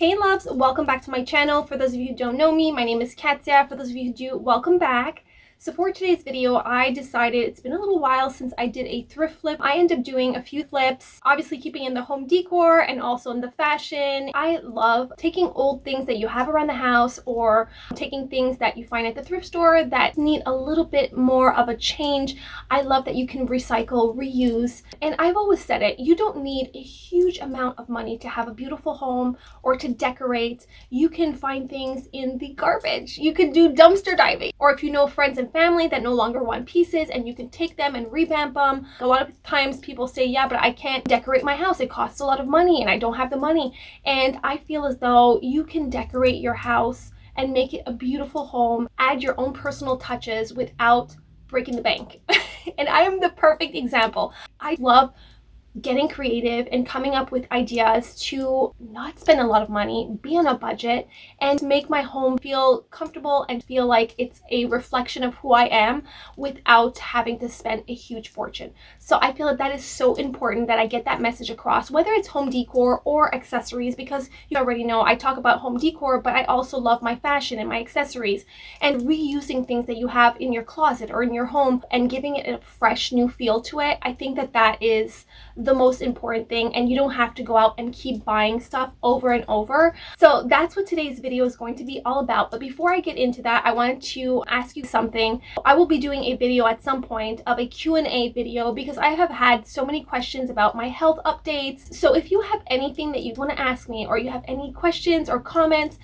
Hey loves, welcome back to my channel. For those of you who don't know me, my name is Katya. For those of you who do, welcome back. So for today's video, I decided it's been a little while since I did a thrift flip. I ended up doing a few flips, obviously keeping in the home decor and also in the fashion. I love taking old things that you have around the house or taking things that you find at the thrift store that need a little bit more of a change. I love that you can recycle, reuse, and I've always said it, you don't need a huge amount of money to have a beautiful home or to decorate. You can find things in the garbage. You can do dumpster diving, or if you know friends and family that no longer want pieces and you can take them and revamp them. A lot of times people say, yeah, but I can't decorate my house. It costs a lot of money and I don't have the money. And I feel as though you can decorate your house and make it a beautiful home, add your own personal touches without breaking the bank. And I am the perfect example. I love getting creative and coming up with ideas to not spend a lot of money, be on a budget, and make my home feel comfortable and feel like it's a reflection of who I am without having to spend a huge fortune. So I feel that is so important that I get that message across, whether it's home decor or accessories, because you already know I talk about home decor, but I also love my fashion and my accessories, and reusing things that you have in your closet or in your home and giving it a fresh new feel to it. I think that is the most important thing, and you don't have to go out and keep buying stuff over and over. So that's what today's video is going to be all about. But before I get into that, I wanted to ask you something. I will be doing a video at some point of a Q&A video because I have had so many questions about my health updates. So if you have anything that you want to ask me, or you have any questions or comments,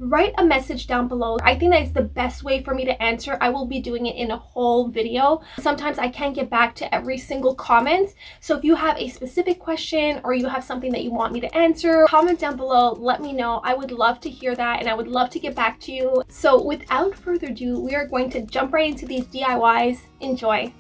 write a message down below. I think that is the best way for me to answer. I will be doing it in a whole video. Sometimes I can't get back to every single comment. So if you have a specific question or you have something that you want me to answer, comment down below, let me know. I would love to hear that and I would love to get back to you. So without further ado, we are going to jump right into these DIYs. Enjoy.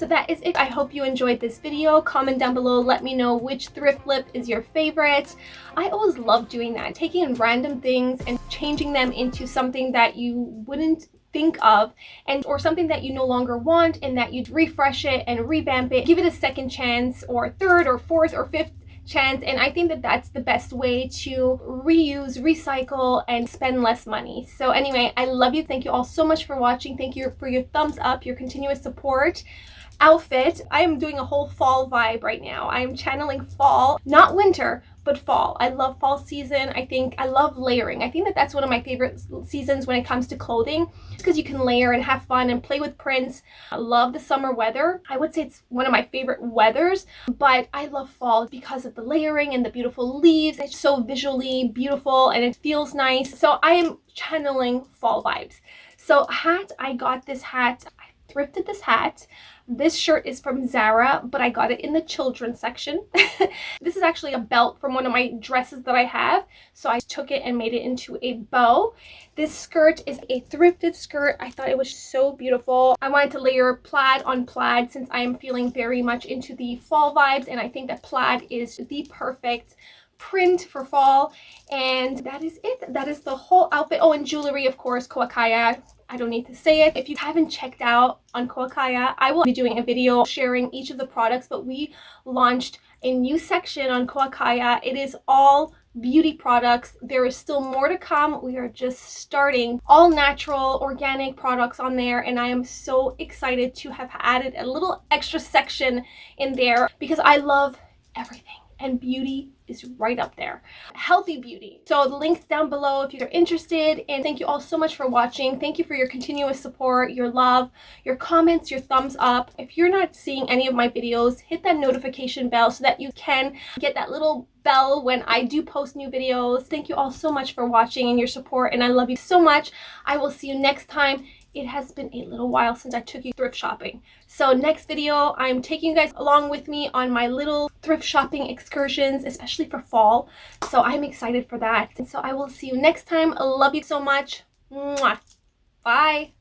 So that is it. I hope you enjoyed this video. Comment down below, let me know which thrift flip is your favorite. I always love doing that, taking random things and changing them into something that you wouldn't think of, and or something that you no longer want, and that you'd refresh it and revamp it, give it a second chance or third or fourth or fifth chance. And I think that that's the best way to reuse, recycle, and spend less money. So anyway, I love you. Thank you all so much for watching. Thank you for your thumbs up, your continuous support. Outfit, I am doing a whole fall vibe right now. I am channeling fall, not winter, but fall. I love fall season. I love layering. I think that that's one of my favorite seasons when it comes to clothing, because you can layer and have fun and play with prints. I love the summer weather. I would say it's one of my favorite weathers, but I love fall because of the layering and the beautiful leaves. It's so visually beautiful and it feels nice. So I am channeling fall vibes. So hat, I got this hat. I thrifted this hat. This shirt is from Zara, but I got it in the children's section. This is actually a belt from one of my dresses that I have, so I took it and made it into a bow. This skirt is a thrifted skirt. I thought it was so beautiful. I wanted to layer plaid on plaid since I am feeling very much into the fall vibes, and I think that plaid is the perfect print for fall. And that is it. That is the whole outfit. Oh, and jewelry, of course, Koakaya. I don't need to say it. If you haven't checked out on Koakaya, I will be doing a video sharing each of the products, but we launched a new section on Koakaya. It is all beauty products. There is still more to come. We are just starting. All natural, organic products on there, and I am so excited to have added a little extra section in there because I love everything, and beauty is right up there. Healthy beauty. So the link's down below if you're interested. And thank you all so much for watching. Thank you for your continuous support, your love, your comments, your thumbs up. If you're not seeing any of my videos, hit that notification bell so that you can get that little bell when I do post new videos. Thank you all so much for watching and your support, and I love you so much. I will see you next time. It has been a little while since I took you thrift shopping. So next video, I'm taking you guys along with me on my little thrift shopping excursions, especially for fall. So I'm excited for that. And so I will see you next time. I love you so much. Mwah. Bye.